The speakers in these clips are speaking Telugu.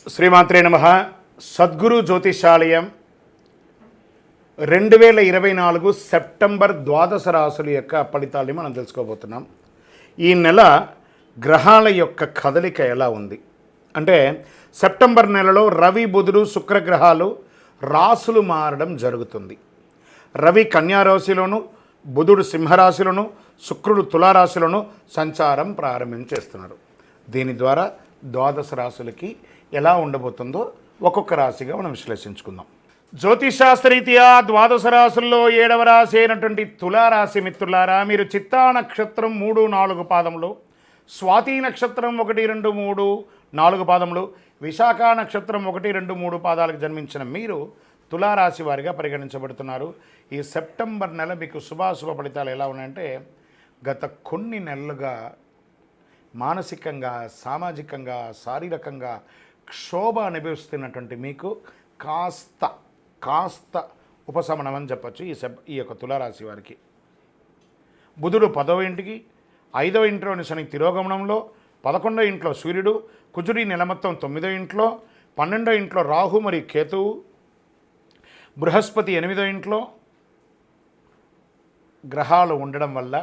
శ్రీమాత్రే నమః. సద్గురు జ్యోతిషాలయం 2024 సెప్టెంబర్ ద్వాదశ రాశుల యొక్క ఫలితాన్ని మనం తెలుసుకోబోతున్నాం. ఈ నెల గ్రహాల యొక్క కదలిక ఎలా ఉంది అంటే సెప్టెంబర్ నెలలో రవి బుధుడు శుక్రగ్రహాలు రాశులు మారడం జరుగుతుంది. రవి కన్యారాశిలోను, బుధుడు సింహరాశిలోను, శుక్రుడు తులారాశిలోను సంచారం ప్రారంభించేస్తున్నారు. దీని ద్వారా ద్వాదశ రాశులకి ఎలా ఉండబోతుందో ఒక్కొక్క రాశిగా మనం విశ్లేషించుకుందాం. జ్యోతిషాస్త్రరీత్యా ద్వాదశ రాశుల్లో 7వ రాశి అయినటువంటి తులారాశి మిత్రులారా, మీరు చిత్తా నక్షత్రం 3, 4 పాదములు, స్వాతి నక్షత్రం 1, 2, 3, 4 పాదములు, విశాఖ నక్షత్రం 1, 2, 3 పాదాలకు జన్మించిన మీరు తులారాశి వారిగా పరిగణించబడుతున్నారు. ఈ సెప్టెంబర్ నెల మీకు శుభాశుభ ఫలితాలు ఎలా ఉన్నాయంటే, గత కొన్ని నెలలుగా మానసికంగా, సామాజికంగా, శారీరకంగా క్షోభ అనుభవిస్తున్నటువంటి మీకు కాస్త ఉపశమనం అని చెప్పచ్చు ఈ యొక్క తులారాశి వారికి. బుధుడు 10వ ఇంటికి, 5వ ఇంట్లోని శని తిరోగమనంలో, 11వ ఇంట్లో సూర్యుడు, కుజుడి నెల మొత్తం 9వ ఇంట్లో, 12వ ఇంట్లో రాహు మరియు కేతువు, బృహస్పతి 8వ ఇంట్లో గ్రహాలు ఉండడం వల్ల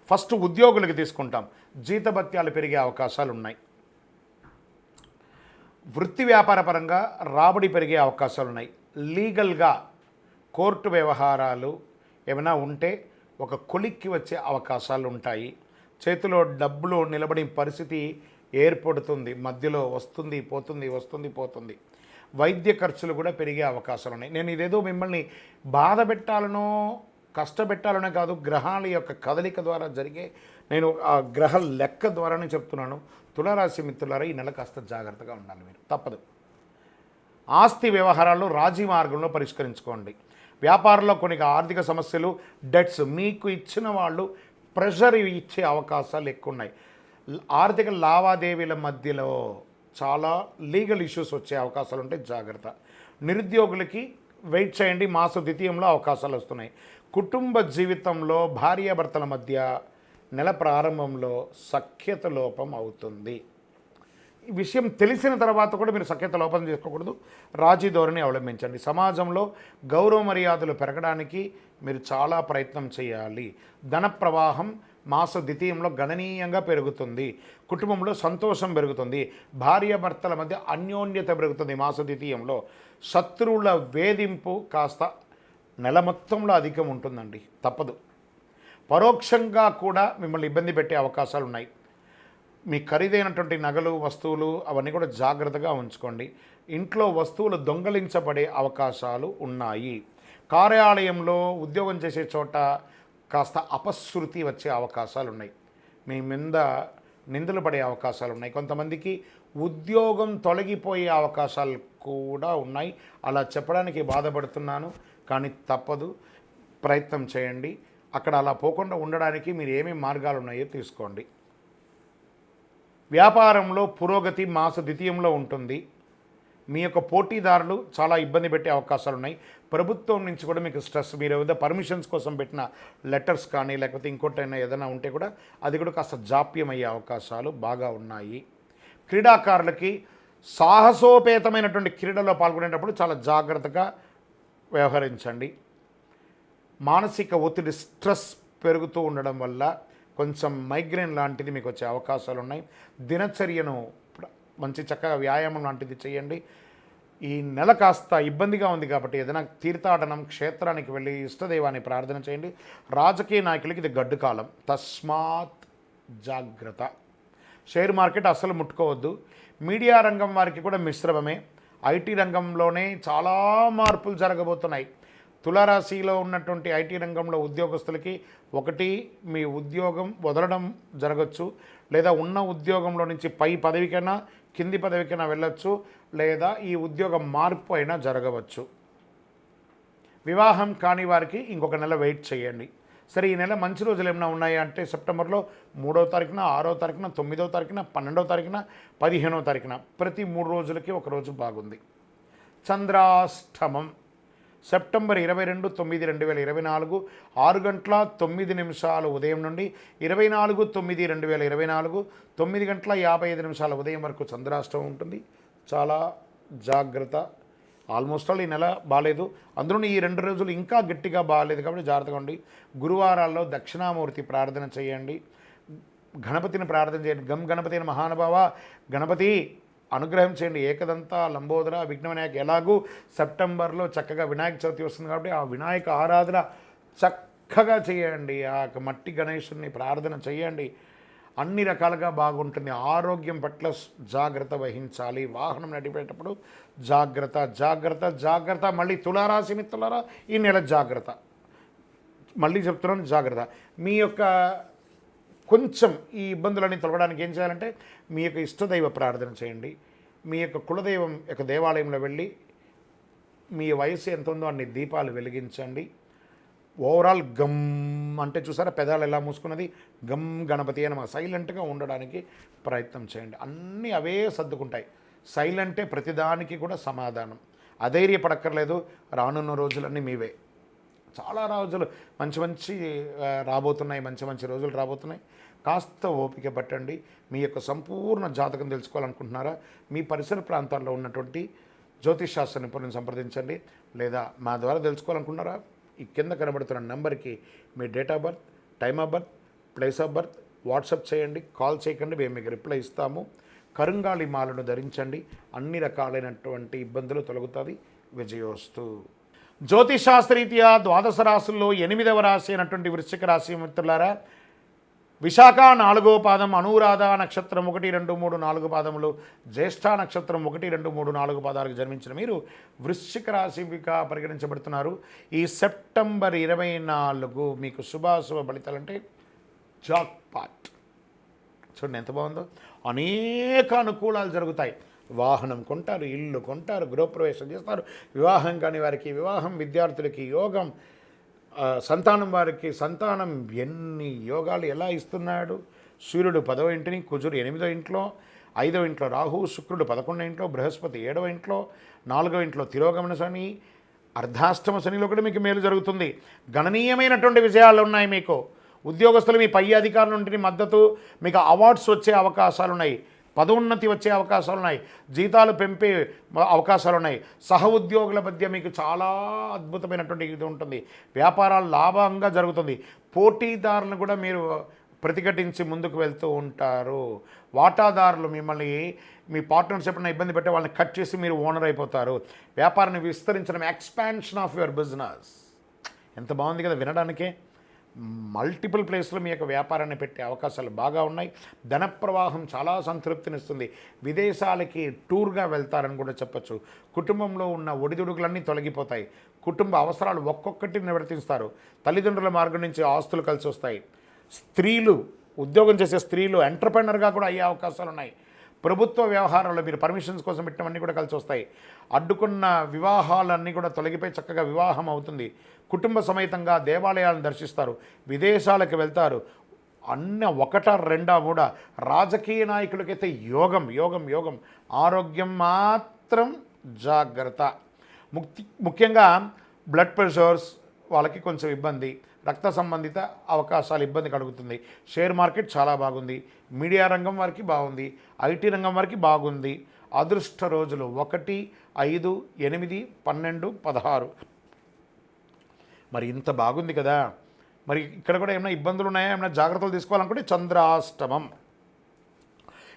ఫస్ట్ ఉద్యోగులకు తీసుకుంటాం, జీతభత్యాలు పెరిగే అవకాశాలు ఉన్నాయి. వృత్తి వ్యాపార పరంగా రాబడి పెరిగే అవకాశాలు ఉన్నాయి. లీగల్గా కోర్టు వ్యవహారాలు ఏమైనా ఉంటే ఒక కొలిక్కి వచ్చే అవకాశాలు ఉంటాయి. చేతిలో డబ్బులు నిలబడే పరిస్థితి ఏర్పడుతుంది. మధ్యలో వస్తుంది పోతుంది. వైద్య ఖర్చులు కూడా పెరిగే అవకాశాలు ఉన్నాయి. నేను ఇదేదో మిమ్మల్ని బాధ పెట్టాలనో కష్టపెట్టాలనే కాదు, గ్రహాల యొక్క కదలిక ద్వారా జరిగే నేను ఆ గ్రహ లెక్క ద్వారానే చెప్తున్నాను. తులారాశి మిత్రులారా, ఈ నెల కాస్త జాగ్రత్తగా ఉండాలి. మీరు తప్పదు. ఆస్తి వ్యవహారాల్లో రాజీ మార్గంలో పరిష్కరించుకోండి. వ్యాపారంలో కొన్ని ఆర్థిక సమస్యలు, డెట్స్ మీకు ఇచ్చిన వాళ్ళు ప్రెషర్ ఇచ్చే అవకాశాలు ఎక్కువ ఉన్నాయి. ఆర్థిక లావాదేవీల మధ్యలో చాలా లీగల్ ఇష్యూస్ వచ్చే అవకాశాలు ఉంటాయి, జాగ్రత్త. నిరుద్యోగులకి వెయిట్ చేయండి, మాస ద్వితీయంలో అవకాశాలు వస్తున్నాయి. కుటుంబ జీవితంలో భార్యాభర్తల మధ్య నెల ప్రారంభంలో సఖ్యత లోపం అవుతుంది. ఈ విషయం తెలిసిన తర్వాత కూడా మీరు సఖ్యత లోపం చేసుకోకూడదు, రాజీ ధోరణి అవలంబించండి. సమాజంలో గౌరవ మర్యాదలు పెరగడానికి మీరు చాలా ప్రయత్నం చేయాలి. ధన ప్రవాహం మాస ద్వితీయంలో గణనీయంగా పెరుగుతుంది. కుటుంబంలో సంతోషం పెరుగుతుంది. భార్యాభర్తల మధ్య అన్యోన్యత పెరుగుతుంది. మాస ద్వితీయంలో శత్రువుల వేధింపు కాస్త నెల మొత్తంలో అధికం ఉంటుందండి, తప్పదు. పరోక్షంగా కూడా మిమ్మల్ని ఇబ్బంది పెట్టే అవకాశాలు ఉన్నాయి. మీ ఖరీదైనటువంటి నగలు, వస్తువులు అవన్నీ కూడా జాగ్రత్తగా ఉంచుకోండి. ఇంట్లో వస్తువులు దొంగలించబడే అవకాశాలు ఉన్నాయి. కార్యాలయంలో ఉద్యోగం చేసే చోట కాస్త అపశృతి వచ్చే అవకాశాలు ఉన్నాయి. మీ మీద నిందలు పడే అవకాశాలు ఉన్నాయి. కొంతమందికి ఉద్యోగం తొలగిపోయే అవకాశాలు కూడా ఉన్నాయి. అలా చెప్పడానికి బాధపడుతున్నాను, కానీ తప్పదు, ప్రయత్నం చేయండి. అక్కడ అలా పోకుండా ఉండడానికి మీరు ఏమేమి మార్గాలు ఉన్నాయో తీసుకోండి. వ్యాపారంలో పురోగతి మాస ద్వితీయంలో ఉంటుంది. మీ యొక్క పోటీదారులు చాలా ఇబ్బంది పెట్టే అవకాశాలు ఉన్నాయి. ప్రభుత్వం నుంచి కూడా మీకు స్ట్రెస్, మీరు ఏదైనా పర్మిషన్స్ కోసం పెట్టిన లెటర్స్ కానీ లేకపోతే ఇంకోటైనా ఏదైనా ఉంటే కూడా అది కూడా కాస్త జాప్యం అయ్యే అవకాశాలు బాగా ఉన్నాయి. క్రీడాకారులకి సాహసోపేతమైనటువంటి క్రీడలో పాల్గొనేటప్పుడు చాలా జాగ్రత్తగా వ్యవహరించండి. మానసిక ఒత్తిడి, స్ట్రెస్ పెరుగుతూ ఉండడం వల్ల కొంచెం మైగ్రేన్ లాంటిది మీకు వచ్చే అవకాశాలు ఉన్నాయి. దినచర్యను మంచి చక్కగా వ్యాయామం లాంటిది చేయండి. ఈ నెల కాస్త ఇబ్బందిగా ఉంది కాబట్టి ఏదైనా తీర్థాటనం, క్షేత్రానికి వెళ్ళి ఇష్టదైవాన్ని ప్రార్థన చేయండి. రాజకీయ నాయకులకి ఇది గడ్డు కాలం, తస్మాత్ జాగ్రత్త. షేర్ మార్కెట్ అస్సలు ముట్టుకోవద్దు. మీడియా రంగం వారికి కూడా మిశ్రమమే. ఐటీ రంగంలోనే చాలా మార్పులు జరగబోతున్నాయి. తులారాశిలో ఉన్నటువంటి ఐటీ రంగంలో ఉద్యోగస్తులకి ఒకటి, మీ ఉద్యోగం వదలడం జరగచ్చు, లేదా ఉన్న ఉద్యోగంలో నుంచి పై పదవికైనా కింది పదవికైనా వెళ్ళొచ్చు, లేదా ఈ ఉద్యోగం మార్పు అయినా జరగవచ్చు. వివాహం కాని వారికి ఇంకొక నెల వెయిట్ చేయండి. సరే, ఈ నెల మంచి రోజులు ఏమైనా ఉన్నాయా అంటే సెప్టెంబర్లో 3వ తారీఖున, 6వ తారీఖున, 9వ తారీఖున, 12వ తారీఖున, 15వ తారీఖున ప్రతి 3 రోజులకి ఒక రోజు బాగుంది. చంద్రాష్టమం సెప్టెంబర్ 22, 9, 2024 6:09 ఉదయం నుండి 24, 9, 2024 9:55 ఉదయం వరకు చంద్రాష్టమం ఉంటుంది. చాలా జాగ్రత్త. ఆల్మోస్ట్ ఆల్ ఈ నెల బాగాలేదు, అందులో ఈ 2 రోజులు ఇంకా గట్టిగా బాగాలేదు కాబట్టి జాగ్రత్తగా ఉండి. గురువారాల్లో దక్షిణామూర్తి ప్రార్థన చేయండి, గణపతిని ప్రార్థన చేయండి. గం గణపతి అయిన మహానుభావ గణపతి అనుగ్రహం చేయండి. ఏకదంత లంబోదర విఘ్న వినాయక. ఎలాగూ సెప్టెంబర్లో చక్కగా వినాయక చవితి వస్తుంది కాబట్టి ఆ వినాయక ఆరాధన చక్కగా చేయండి. ఆ మట్టి గణేశుని ప్రార్థన చేయండి. అన్ని రకాలుగా బాగుంటుంది. ఆరోగ్యం పట్ల జాగ్రత్త వహించాలి. వాహనం నడిపేటప్పుడు జాగ్రత్త జాగ్రత్త జాగ్రత్త. మళ్ళీ తులారాశి మిత్రులారా, ఈ నెల జాగ్రత్త. మళ్ళీ చెప్తున్నాను, జాగ్రత్త. మీ యొక్క కొంచెం ఈ ఇబ్బందులన్నీ తొలగడానికి ఏం చేయాలంటే మీ యొక్క ఇష్టదైవ ప్రార్థన చేయండి. మీ యొక్క కులదైవం యొక్క దేవాలయంలో వెళ్ళి మీ వయసు ఎంత ఉందో అన్ని దీపాలు వెలిగించండి. ఓవరాల్ గమ్ అంటే చూసారా పెదాలు ఎలా మూసుకున్నది, గమ్ గణపతి అని సైలెంట్గా ఉండడానికి ప్రయత్నం చేయండి. అన్నీ అవే సర్దుకుంటాయి. సైలెంటే ప్రతిదానికి కూడా సమాధానం. అధైర్యపడక్కర్లేదు. రానున్న రోజులన్నీ మీవే. చాలా రోజులు మంచి రాబోతున్నాయి, మంచి రోజులు రాబోతున్నాయి. కాస్త ఓపిక పట్టండి. మీ యొక్క సంపూర్ణ జాతకం తెలుసుకోవాలనుకుంటున్నారా? మీ పరిసర ప్రాంతాల్లో ఉన్నటువంటి జ్యోతిషాస్త్ర నిపుణులను సంప్రదించండి. లేదా మా ద్వారా తెలుసుకోవాలనుకుంటున్నారా? ఈ కింద కనబడుతున్న నెంబర్కి మీ date of birth, time of birth, place of birth WhatsApp చేయండి. కాల్ చేయకండి, మేము మీకు రిప్లై ఇస్తాము. కరుంగాళి మాలను ధరించండి. అన్ని రకాలైనటువంటి ఇబ్బందులు తొలగుతుంది. విజయోస్తు. జ్యోతిషాస్త్రరీత్యా ద్వాదశ రాశుల్లో 8వ రాశి అయినటువంటి వృశ్చిక రాశి మిత్రులారా, విశాఖ 4వ పాదం, అనురాధ నక్షత్రం 1, 2, 3, 4 పాదములు, జ్యేష్ఠ నక్షత్రం 1, 2, 3, 4 పాదాలకు జన్మించిన మీరు వృశ్చిక రాశిగా పరిగణించబడుతున్నారు. ఈ సెప్టెంబర్ 24 మీకు శుభాశుభ ఫలితాలంటే జాక్పాట్. చూడండి ఎంత బాగుందో. అనేక అనుకూలాలు జరుగుతాయి. వాహనం కొంటారు, ఇల్లు కొంటారు, గృహప్రవేశం చేస్తారు. వివాహం కాని వారికి వివాహం, విద్యార్థులకి యోగం, సంతానం వారికి సంతానం. ఎన్ని యోగాలు ఎలా ఇస్తున్నాడు. సూర్యుడు 10వ ఇంటిని, కుజుడు 8వ ఇంట్లో, 5వ ఇంట్లో రాహు, శుక్రుడు 11వ ఇంట్లో, బృహస్పతి 7వ ఇంట్లో, 4వ ఇంట్లో తిరోగమన శని, అర్ధాష్టమ శనిలో కూడా మీకు మేలు జరుగుతుంది. గణనీయమైనటువంటి విజయాలు ఉన్నాయి మీకు. ఉద్యోగస్తులు మీ పై అధికారుల నుండి మద్దతు, మీకు అవార్డ్స్ వచ్చే అవకాశాలు ఉన్నాయి. పదోన్నతి వచ్చే అవకాశాలు ఉన్నాయి. జీతాలు పెంపే అవకాశాలు ఉన్నాయి. సహ ఉద్యోగుల మధ్య మీకు చాలా అద్భుతమైనటువంటి ఇది ఉంటుంది. వ్యాపారాలు లాభంగా జరుగుతుంది. పోటీదారులను కూడా మీరు ప్రతిఘటించి ముందుకు వెళ్తూ ఉంటారు. వాటాదారులు మిమ్మల్ని మీ పార్ట్నర్షిప్ ఇబ్బంది పెట్టే వాళ్ళని కట్ చేసి మీరు ఓనర్ అయిపోతారు. వ్యాపారాన్ని విస్తరించడం, ఎక్స్పాన్షన్ ఆఫ్ యువర్ బిజినెస్. ఎంత బాగుంది కదా వినడానికే. మల్టిపుల్ ప్లేస్లో మీ యొక్క వ్యాపారాన్ని పెట్టే అవకాశాలు బాగా ఉన్నాయి. ధన ప్రవాహం చాలా సంతృప్తినిస్తుంది. విదేశాలకి టూర్గా వెళ్తారని కూడా చెప్పచ్చు. కుటుంబంలో ఉన్న ఒడిదుడుకులన్నీ తొలగిపోతాయి. కుటుంబ అవసరాలు ఒక్కొక్కటి నివర్తిస్తారు. తల్లిదండ్రుల మార్గం నుంచి ఆస్తులు కలిసి వస్తాయి. స్త్రీలు, ఉద్యోగం చేసే స్త్రీలు ఎంటర్‌ప్రెన్యూర్‌గా కూడా అయ్యే అవకాశాలు ఉన్నాయి. ప్రభుత్వ వ్యవహారాల్లో మీరు పర్మిషన్స్ కోసం పెట్టినవన్నీ కూడా కలిసి వస్తాయి. అడ్డుకున్న వివాహాలన్నీ కూడా తొలగిపోయి చక్కగా వివాహం అవుతుంది. కుటుంబ సమేతంగా దేవాలయాలను దర్శిస్తారు. విదేశాలకు వెళ్తారు. అన్న 1, 2, 3 రాజకీయ నాయకులకైతే యోగం యోగం యోగం. ఆరోగ్యం మాత్రం జాగ్రత్త. ముఖ్యంగా బ్లడ్ ప్రెషర్స్ వాళ్ళకి కొంచెం ఇబ్బంది. రక్త సంబంధిత అవకాశాలు ఇబ్బంది కలుగుతుంది. షేర్ మార్కెట్ చాలా బాగుంది. మీడియా రంగం వారికి బాగుంది. ఐటీ రంగం వారికి బాగుంది. అదృష్ట రోజులు 1, 5, 8, 12, 16. మరి ఇంత బాగుంది కదా. మరి ఇక్కడ కూడా ఏమైనా ఇబ్బందులు ఉన్నాయా, ఏమైనా జాగ్రత్తలు తీసుకోవాలనుకుంటే చంద్రాష్టమం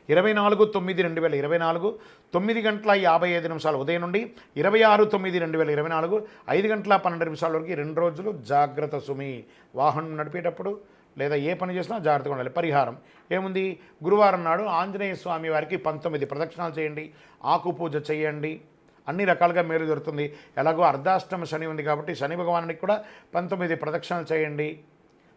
24/9/2024 9:55 ఉదయం నుండి 26/9/2024 5:12 వరకు 2 రోజులు జాగ్రత్త సుమి. వాహనం నడిపేటప్పుడు లేదా ఏ పని చేసినా జాగ్రత్తగా ఉండాలి. పరిహారం ఏముంది? గురువారం నాడు ఆంజనేయ స్వామి వారికి 19 ప్రదక్షిణాలు చేయండి. ఆకు పూజ చేయండి. అన్ని రకాలుగా మేలు జరుగుతుంది. ఎలాగో అర్ధాష్టమ శని ఉంది కాబట్టి శని భగవానునికి కూడా 19 ప్రదక్షిణాలు చేయండి.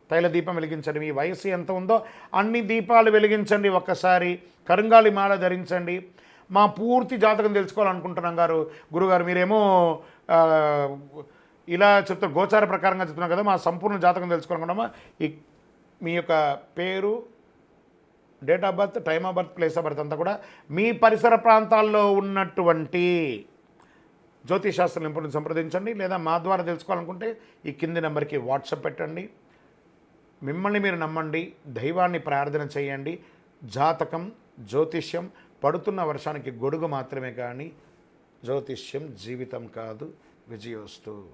తైల దీపం వెలిగించండి. మీ వయసు ఎంత ఉందో అన్ని దీపాలు వెలిగించండి. ఒక్కసారి కరుంగాలి మాల ధరించండి. మా పూర్తి జాతకం తెలుసుకోవాలనుకుంటున్నాం గురుగారు మీరేమో ఇలా చెప్తారు, గోచార ప్రకారంగా చెప్తున్నాం కదా, మా సంపూర్ణ జాతకం తెలుసుకోవాలనుకుంటామా? మీ యొక్క పేరు, date of birth, time of birth, place of birth అంతా కూడా మీ పరిసర ప్రాంతాల్లో ఉన్నటువంటి జ్యోతిషాస్త్ర నిపుణులను సంప్రదించండి. లేదా మా ద్వారా తెలుసుకోవాలనుకుంటే ఈ కింది నెంబర్కి వాట్సాప్ పెట్టండి. మిమ్మల్ని మీరు నమ్మండి. దైవాన్ని ప్రార్థన చేయండి. జాతకం, జ్యోతిష్యం పడుతున్న వర్షానికి గొడుగు మాత్రమే కానీ జ్యోతిష్యం జీవితం కాదు. విజయోస్తు.